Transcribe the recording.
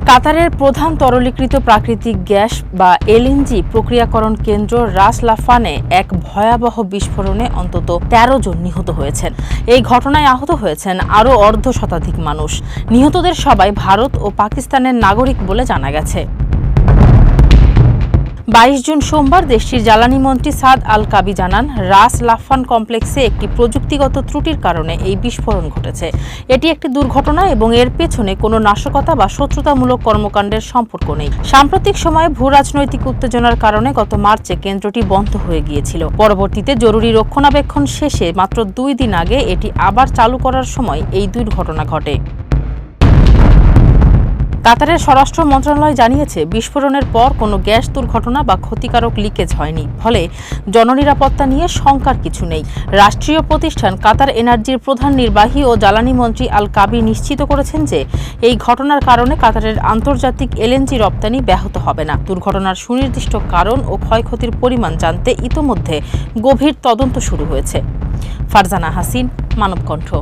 কাতারের প্রধান তরলীকৃত প্রাকৃতিক গ্যাস বা এলএনজি প্রক্রিয়াকরণ কেন্দ্র রাস লাফানে এক ভয়াবহ বিস্ফোরণে অন্তত ১৩ জন নিহত হয়েছেন। এই ঘটনায় আহত হয়েছেন আরও অর্ধ শতাধিক মানুষ। নিহতদের সবাই ভারত ও পাকিস্তানের নাগরিক বলে জানা গেছে। ২২ জুন সোমবার দেশটির জ্বালানি মন্ত্রী সাদ আল কাবি জানান, রাস লাফান কমপ্লেক্সে একটি প্রযুক্তিগত ত্রুটির কারণে এই বিস্ফোরণ ঘটেছে। এটি একটি দুর্ঘটনা এবং এর পেছনে কোনো নাশকতা বা শত্রুতামূলক কর্মকাণ্ডের সম্পর্ক নেই। সাম্প্রতিক সময়ে ভূ-রাজনৈতিক উত্তেজনার কারণে গত মার্চে কেন্দ্রটি বন্ধ হয়ে গিয়েছিল। পরবর্তীতে জরুরি রক্ষণাবেক্ষণ শেষে মাত্র ২ দিন আগে এটি আবার চালু করার সময় এই দুর্ঘটনা ঘটে। কাতারের স্বরাষ্ট্র মন্ত্রণালয় জানিয়েছে, বিস্ফোরণের পর কোনো গ্যাস দুর্ঘটনা বা ক্ষতিকারক লিকেজ হয়নি, ফলে জননিরাপত্তা নিয়ে শঙ্কার কিছু নেই। রাষ্ট্রীয় প্রতিষ্ঠান কাতার এনার্জির প্রধান নির্বাহী ও জ্বালানি মন্ত্রী আল কাবি নিশ্চিত করেছেন যে এই ঘটনার কারণে কাতারের আন্তর্জাতিক এলএনজি রপ্তানি ব্যাহত হবে না। দুর্ঘটনার সুনির্দিষ্ট কারণ ও ক্ষয়ক্ষতির পরিমাণ জানতে ইতোমধ্যে গভীর তদন্ত শুরু হয়েছে। ফারজানা হাসিন, মানবকণ্ঠ।